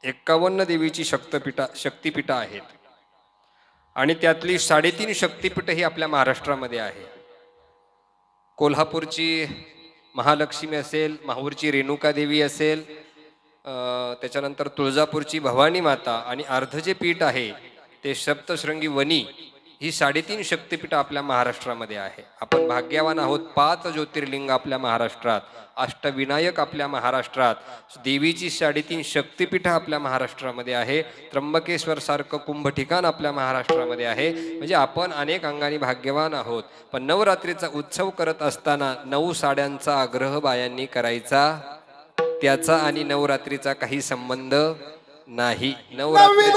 51 देवीची शक्तिपीठं आहेत आणि त्यातली 3.5 शक्तिपीठं ही आपल्या महाराष्ट्रामध्ये आहे। कोल्हापूरची महालक्ष्मी असेल, माहूरची रेणुका देवी असेल, त्याच्यानंतर तुळजापूरची भवानी माता आणि अर्ध जे पीठ आहे ते सप्तशृंगी वनी ही 3.5 शक्तिपीठं आपल्या महाराष्ट्रामध्ये आहे। आपण भाग्यवान आहोत। 5 ज्योतिर्लिंग आपल्या महाराष्ट्रात, अष्टविनायक आपल्या महाराष्ट्रात, देवीची 3.5 शक्तिपीठं आपल्या महाराष्ट्रामध्ये आहे, त्र्यंबकेश्वर सारखं कुंभ ठिकाण आपल्या महाराष्ट्रामध्ये आहे। म्हणजे आपण अनेक अंगाने भाग्यवान आहोत। पण नवरात्रीचा उत्सव करत असताना 9 साड्यांचा आग्रह बायांनी करायचा, त्याचा आणि नवरात्रीचा काही संबंध नाही। नवरात्री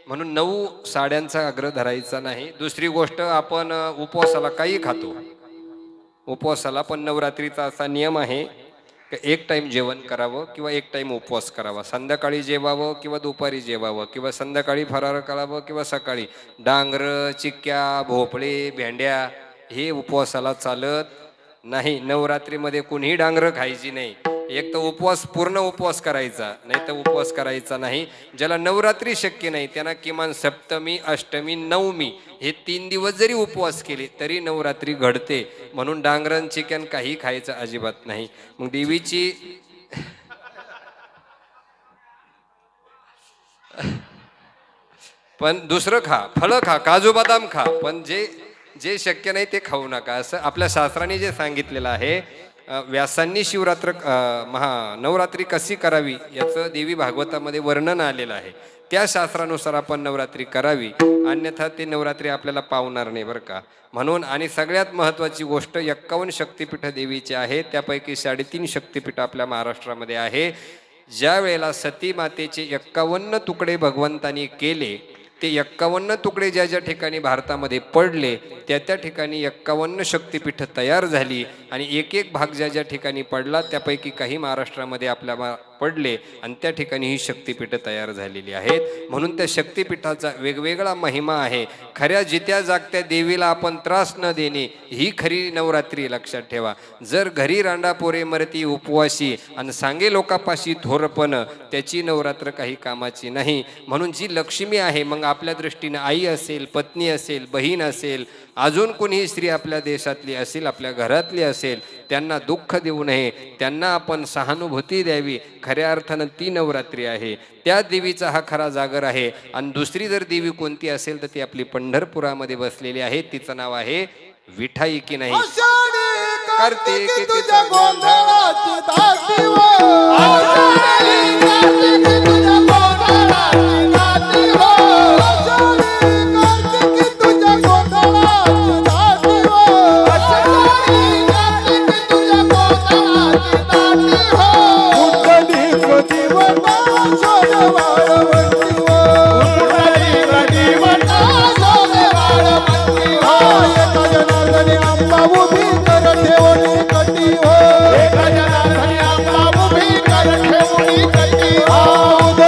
म्हणून 9 साड्यांचा आग्रह धरायचा नाही। दुसरी गोष्ट, आपण उपवासाला काही खातो, उपवासाला पण नवरात्रीचा असा नियम आहे की एक टाइम जेवण करावं किंवा एक टाइम उपवास करावा। संध्याकाळी जेवावं किंवा दुपारी जेवावं किंवा संध्याकाळी फराळ करावं किंवा सकाळी। डांगर, चिक्क्या, भोपळे, भेंड्या हे उपवासाला चालत नाही। नवरात्रीमध्ये कुणीही डांगर खायची नाही। एक तर उपवास, पूर्ण उपवास करायचा, नाही तर उपवास करायचा नाही। ज्याला नवरात्री शक्य नाही त्यांना किमान सप्तमी, अष्टमी, नवमी हे 3 दिवस जरी उपवास केले तरी नवरात्री घडते। म्हणून डांगरण, चिकन काही खायचं अजिबात नाही। मग देवीची पण दुसरं खा, फळं खा, काजू बदाम खा, पण जे शक्य नाही ते खाऊ नका, असं आपल्या शास्त्राने जे सांगितलेलं आहे। व्यासांनी नवरात्री कशी करावी याचं देवी भागवतामध्ये वर्णन आलेलं आहे। त्या शास्त्रानुसार आपण नवरात्री करावी, अन्यथा ते नवरात्री आपल्याला पावणार नाही बरं का। म्हणून आणि सगळ्यात महत्त्वाची गोष्ट, 51 शक्तिपीठं देवीचे आहे, त्यापैकी 3.5 शक्तिपीठं आपल्या महाराष्ट्रामध्ये आहे। ज्या वेळेला सती मातेचे 51 तुकडे भगवंतानी केले, ते 51 तुकडे ज्या ज्या ठिकाणी भारतामध्ये पडले त्या त्या ठिकाणी 51 शक्तिपीठं तयार झाली आणि एक एक भाग ज्या ज्या ठिकाणी पडला त्यापैकी काही महाराष्ट्रामध्ये आपल्या पडले आणि त्या ठिकाणी ही शक्तिपीठं तयार झालेली आहेत। म्हणून त्या शक्तिपीठाचा वेगवेगळा महिमा आहे। खऱ्या जित्या जागत्या देवीला आपण त्रास न देणे ही खरी नवरात्री, लक्षात ठेवा। जर घरी रांडा पोरे मरती उपवासी आणि सांगे लोकापाशी थोरपण, त्याची नवरात्र काही कामाची नाही। म्हणून जी लक्ष्मी आहे, मग आपल्या दृष्टीने आई असेल, पत्नी असेल, बहीण असेल, अजून कोणीही स्त्री आपल्या देशातली असेल, आपल्या घरातली असेल, त्यांना दुःख देऊ नये, त्यांना आपण सहानुभूती द्यावी। खऱ्या अर्थानं ती नवरात्री आहे, त्या देवीचा हा खरा जागर आहे। आणि दुसरी जर देवी कोणती असेल तर ती आपली पंढरपुरामध्ये बसलेली आहे, तिचं नाव आहे विठाई की नाही। करते की तुझ्या गोंधळाची दाटी हो,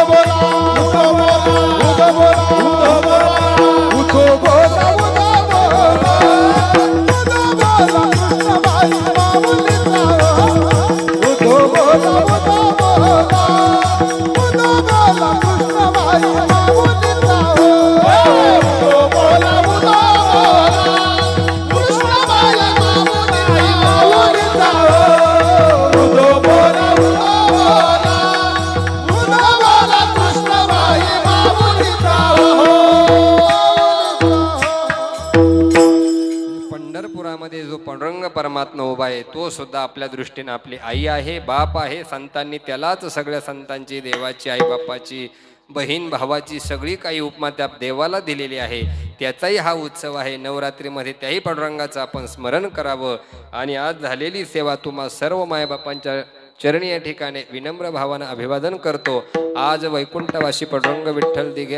बोला जो पांडुरंग परमात्मा उभा आहे तो सुद्धा आपल्या दृष्टीने आपली आई आहे, बाप आहे. संतांनी त्यालाच सगळ्या संतांची, देवाची, आई बापाची, बहीण भावाची सगळी काही उपमा त्या देवाला दिलेली आहे. त्याचाही हा उत्सव आहे. नवरात्रीमध्ये त्याही पांडुरंगाचं आपण स्मरण करावं. आणि आज झालेली सेवा तुम्हा सर्व मायबापांच्या चरणी या ठिकाणी विनम्र भावानं अभिवादन करतो. आज वैकुंठवासी पांडुरंग विठ्ठल दिघे